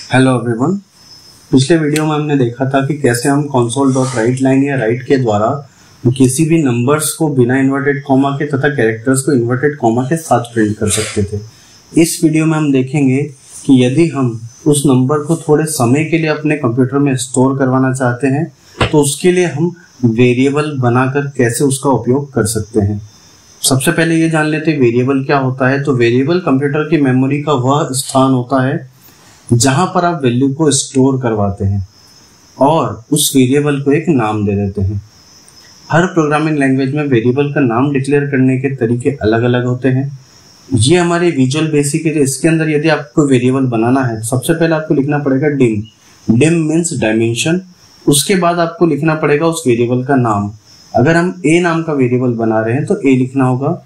Hello everyone. पिछले video में हमने देखा था कि कैसे हम console.writeLine या राइट के द्वारा किसी भी नंबर्स को बिना इन्वर्टेड कॉमा के तथा कैरेक्टर्स को इन्वर्टेड कॉमा के साथ प्रिंट कर सकते थे। इस वीडियो में हम देखेंगे कि यदि हम उस नंबर को थोड़े समय के लिए अपने कंप्यूटर में स्टोर करवाना चाहते हैं तो उसके लिए हम वेरिएबल बनाकर कैसे उसका उपयोग कर सकते हैं। सबसे पहले ये जान लेते हैं वेरिएबल क्या होता है। तो वेरिएबल कंप्यूटर की मेमोरी का वह स्थान होता है जहां पर आप वैल्यू को स्टोर करवाते हैं और उस वेरिएबल को एक नाम दे देते हैं। हर प्रोग्रामिंग लैंग्वेज में वेरिएबल का नाम डिक्लेयर करने के तरीके अलग अलग होते हैं। ये हमारे विजुअल बेसिक है। इसके अंदर यदि आपको वेरिएबल बनाना है तो सबसे पहले आपको लिखना पड़ेगा डिम मीन्स डायमेंशन। उसके बाद आपको लिखना पड़ेगा उस वेरिएबल का नाम। अगर हम ए नाम का वेरिएबल बना रहे हैं तो ए लिखना होगा।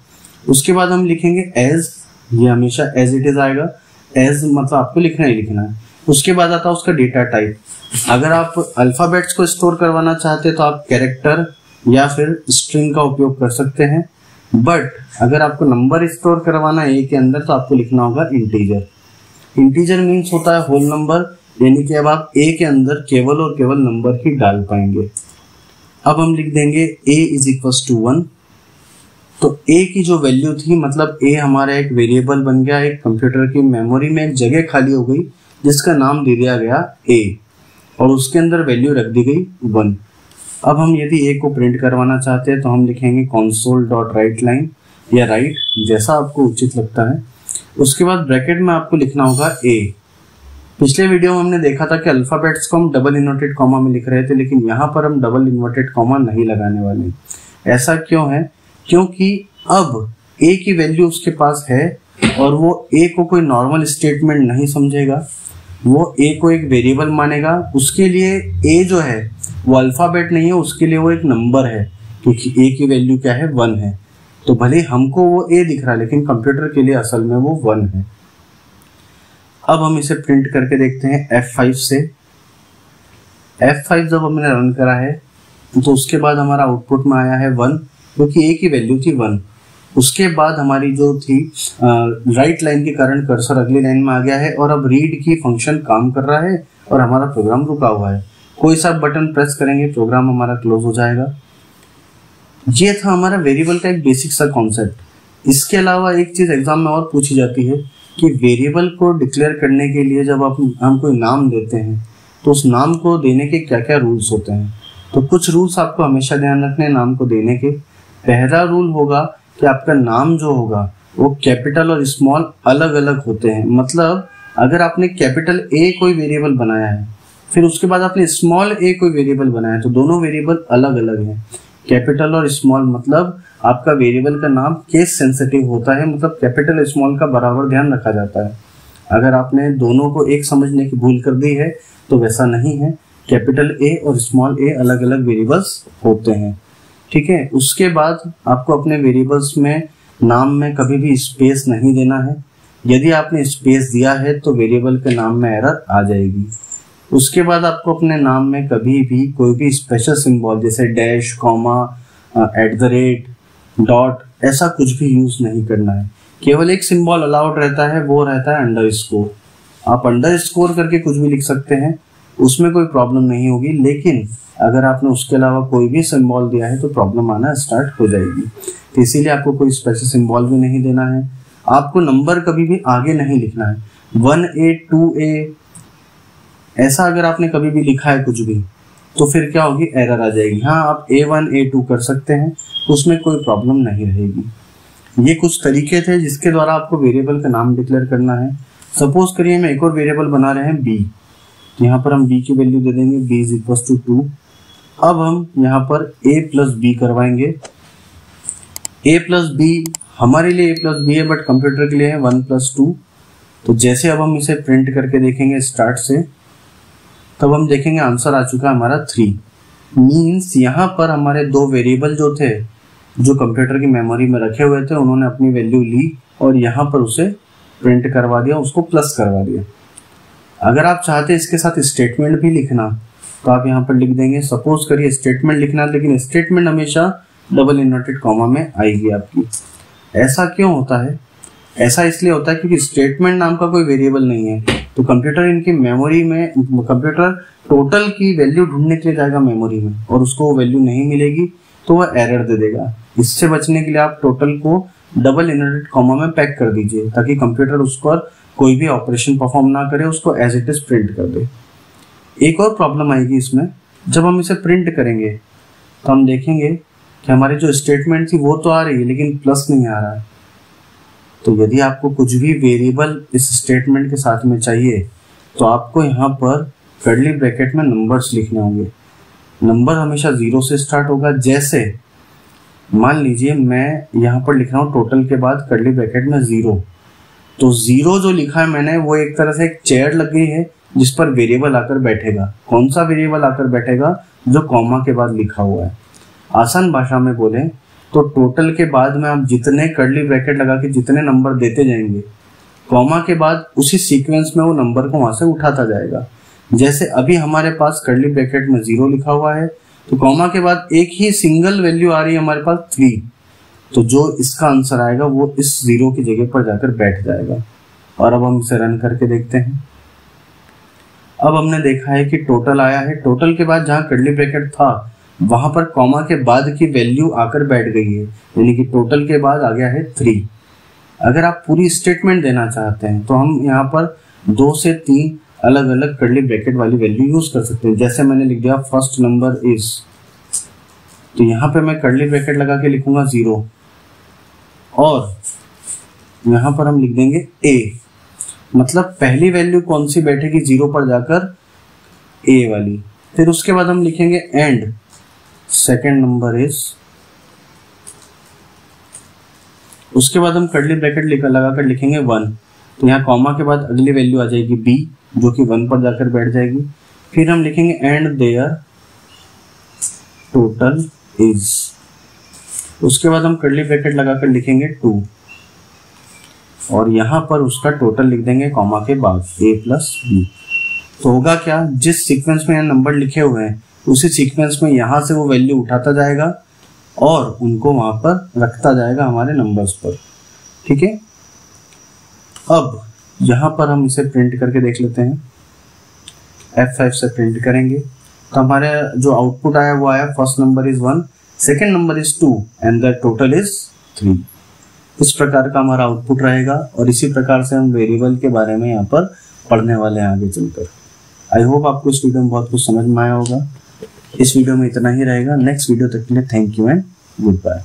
उसके बाद हम लिखेंगे एज, ये हमेशा एज इट इज आएगा। एज मतलब आपको लिखना ही लिखना है। उसके बाद आता है उसका डेटा टाइप। अगर आप अल्फाबेट्स को स्टोर करवाना चाहते हैं तो आप कैरेक्टर या फिर स्ट्रिंग का उपयोग कर सकते हैं, बट अगर आपको नंबर स्टोर करवाना है ए के अंदर तो आपको लिखना होगा इंटीजर। इंटीजर मीन्स होता है होल नंबर, यानी कि अब आप ए के अंदर केवल और केवल नंबर ही डाल पाएंगे। अब हम लिख देंगे a इज इक्वल टू 1। तो a की जो वैल्यू थी, मतलब a हमारा एक वेरिएबल बन गया, एक कंप्यूटर की मेमोरी में एक जगह खाली हो गई जिसका नाम दे दिया गया a और उसके अंदर वैल्यू रख दी गई 1। अब हम यदि a को प्रिंट करवाना चाहते हैं तो हम लिखेंगे console.writeLine या राइट, जैसा आपको उचित लगता है। उसके बाद ब्रैकेट में आपको लिखना होगा a। पिछले वीडियो में हमने देखा था कि अल्फाबेट्स को हम डबल इन्वर्टेड कॉमा में लिख रहे थे, लेकिन यहाँ पर हम डबल इन्वर्टेड कॉमा नहीं लगाने वाले। ऐसा क्यों है? क्योंकि अब a की वैल्यू उसके पास है और वो a को कोई नॉर्मल स्टेटमेंट नहीं समझेगा, वो a को एक वेरिएबल मानेगा। उसके लिए a जो है वो अल्फाबेट नहीं है, उसके लिए वो एक नंबर है, क्योंकि a की वैल्यू क्या है 1 है। तो भले हमको वो a दिख रहा है लेकिन कंप्यूटर के लिए असल में वो 1 है। अब हम इसे प्रिंट करके देखते हैं F5 से। F5 जब हमने रन करा है तो उसके बाद हमारा आउटपुट में आया है 1, क्योंकि a की वैल्यू थी 1। उसके बाद हमारी जो थी राइट लाइन के कारण कर्सर अगली लाइन में आ गया है और अब रीड की फंक्शन काम कर रहा है और हमारा प्रोग्राम रुका हुआ है। कोई सा बटन प्रेस करेंगे प्रोग्राम हमारा क्लोज हो जाएगा। ये था हमारा वेरिएबल का एक बेसिक सा कॉन्सेप्ट। इसके अलावा एक चीज एग्जाम में और पूछी जाती है कि वेरिएबल को डिक्लेयर करने के लिए जब हम कोई नाम देते हैं तो उस नाम को देने के क्या क्या रूल्स होते हैं। तो कुछ रूल्स आपको हमेशा ध्यान रखने नाम को देने के। पहला रूल होगा कि आपका नाम जो होगा वो कैपिटल और स्मॉल अलग अलग होते हैं। मतलब अगर आपने कैपिटल ए कोई वेरिएबल बनाया है फिर उसके बाद आपने स्मॉल ए कोई वेरिएबल बनाया है तो दोनों वेरिएबल अलग अलग हैं। कैपिटल और स्मॉल मतलब आपका वेरिएबल का नाम केस सेंसिटिव होता है, मतलब कैपिटल स्मॉल का बराबर ध्यान रखा जाता है। अगर आपने दोनों को एक समझने की भूल कर दी है तो वैसा नहीं है। कैपिटल ए और स्मॉल ए अलग अलग वेरिएबल्स होते हैं, ठीक है। उसके बाद आपको अपने वेरिएबल्स में नाम में कभी भी स्पेस नहीं देना है। यदि आपने स्पेस दिया है तो वेरिएबल के नाम में एरर आ जाएगी। उसके बाद आपको अपने नाम में कभी भी कोई भी स्पेशल सिंबल जैसे डैश, कॉमा, @ डॉट ऐसा कुछ भी यूज नहीं करना है। केवल एक सिंबल अलाउड रहता है, वो रहता है अंडरस्कोर। आप अंडरस्कोर करके कुछ भी लिख सकते हैं, उसमें कोई प्रॉब्लम नहीं होगी, लेकिन अगर आपने उसके अलावा कोई भी सिंबल दिया है तो प्रॉब्लम आना स्टार्ट हो जाएगी। तो इसीलिए आपको कोई स्पेशल सिंबल भी नहीं देना है। आपको नंबर कभी भी आगे नहीं लिखना है। 1A 2A ऐसा अगर आपने कभी भी लिखा है कुछ भी तो फिर क्या होगी, एरर आ जाएगी। हाँ, आप A1 A2 कर सकते हैं, उसमें कोई प्रॉब्लम नहीं रहेगी। ये कुछ तरीके थे जिसके द्वारा आपको वेरिएबल का नाम डिक्लेयर करना है। सपोज करिए हम एक और वेरिएबल बना रहे हैं b, यहाँ पर हम b की वैल्यू दे देंगे b इज इक्वल टू 2। अब हम यहाँ पर a प्लस b करवाएंगे। a प्लस b हमारे लिए a प्लस b है, बट कंप्यूटर के लिए है 1 प्लस 2। तो जैसे अब हम इसे प्रिंट करके देखेंगे स्टार्ट से, तब हम देखेंगे आंसर आ चुका है हमारा 3। मीन्स यहाँ पर हमारे दो वेरिएबल जो थे जो कंप्यूटर की मेमोरी में रखे हुए थे उन्होंने अपनी वैल्यू ली और यहाँ पर उसे प्रिंट करवा दिया, उसको प्लस करवा दिया। अगर आप चाहते इसके साथ स्टेटमेंट भी लिखना तो आप यहाँ पर लिख देंगे। सपोज करिए स्टेटमेंट लिखना, लेकिन स्टेटमेंट हमेशा डबल इन्वर्टेड कॉमा में आएगी आपकी। ऐसा क्यों होता है? ऐसा इसलिए होता है क्योंकि स्टेटमेंट नाम का कोई वेरिएबल नहीं है, तो कंप्यूटर इनकी मेमोरी में, कंप्यूटर टोटल की वैल्यू ढूंढने के लिए जाएगा मेमोरी में, और उसको वो वैल्यू नहीं मिलेगी तो वह एरर दे देगा। इससे बचने के लिए आप टोटल को डबल इनवर्टेड कॉमा में पैक कर दीजिए, ताकि कंप्यूटर उस पर कोई भी ऑपरेशन परफॉर्म ना करे, उसको एज इट इज प्रिंट कर दे। एक और प्रॉब्लम आएगी इसमें, जब हम इसे प्रिंट करेंगे तो हम देखेंगे कि हमारी जो स्टेटमेंट थी वो तो आ रही है लेकिन प्लस नहीं आ रहा है। तो यदि आपको कुछ भी वेरिएबल इस स्टेटमेंट के साथ में चाहिए तो आपको यहाँ पर कर्ली ब्रैकेट में नंबर्स लिखने होंगे। नंबर हमेशा 0 से स्टार्ट होगा। जैसे मान लीजिए मैं यहाँ पर लिख रहा हूँ टोटल के बाद कर्ली ब्रैकेट में 0, तो 0 जो लिखा है मैंने वो एक तरह से एक चेयर लग गई है जिस पर वेरिएबल आकर बैठेगा। कौन सा वेरिएबल आकर बैठेगा? जो कॉमा के बाद लिखा हुआ है। आसान भाषा में बोले तो टोटल के बाद में आप जितने कर्ली ब्रैकेट लगा के जितने नंबर देते जाएंगे, कॉमा के बाद उसी सीक्वेंस में वो नंबर को वहां से उठाता जाएगा। जैसे अभी हमारे पास कर्ली ब्रैकेट में 0 लिखा हुआ है, तो कॉमा के बाद एक ही सिंगल वैल्यू आ रही है हमारे पास 3, तो जो इसका आंसर आएगा वो इस 0 की जगह पर जाकर बैठ जाएगा। और अब हम इसे रन करके देखते हैं। अब हमने देखा है कि टोटल आया है। टोटल के बाद जहाँ कर्ली ब्रैकेट था वहां पर कॉमा के बाद की वैल्यू आकर बैठ गई है, यानी कि टोटल के बाद आ गया है 3। अगर आप पूरी स्टेटमेंट देना चाहते हैं तो हम यहाँ पर 2 से 3 अलग अलग कर्ली ब्रैकेट वाली वैल्यू यूज कर सकते हैं। जैसे मैंने लिख दिया फर्स्ट नंबर इज, तो यहाँ पे मैं कर्ली ब्रैकेट लगा के लिखूंगा 0, और यहाँ पर हम लिख देंगे a, मतलब पहली वैल्यू कौन सी बैठेगी 0 पर जाकर? a वाली। फिर उसके बाद हम लिखेंगे एंड सेकेंड नंबर इज, उसके बाद हम कर्ली ब्रैकेट लगाकर लिखेंगे 1, तो यहाँ कॉमा के बाद अगली वैल्यू आ जाएगी b, जो कि 1 पर जाकर बैठ जाएगी। फिर हम लिखेंगे एंड देयर टोटल इज, उसके बाद हम कर्ली ब्रैकेट लगाकर लिखेंगे 2, और यहाँ पर उसका टोटल लिख देंगे कॉमा के बाद a प्लस b। तो होगा क्या, जिस सीक्वेंस में यहाँ नंबर लिखे हुए हैं उसी सीक्वेंस में यहाँ से वो वैल्यू उठाता जाएगा और उनको वहां पर रखता जाएगा हमारे नंबर्स पर। ठीक है, अब यहाँ पर हम इसे प्रिंट करके देख लेते हैं। F5 से प्रिंट करेंगे तो हमारे जो आउटपुट आया वो आया first number is 1, second number is 2 and the total is 3। इस प्रकार का हमारा आउटपुट रहेगा, और इसी प्रकार से हम वेरिएबल के बारे में यहाँ पर पढ़ने वाले हैं आगे चलकर। आई होप आपको इस वीडियो में बहुत कुछ समझ में आया होगा। इस वीडियो में इतना ही रहेगा। नेक्स्ट वीडियो तक के लिए thank you and good bye.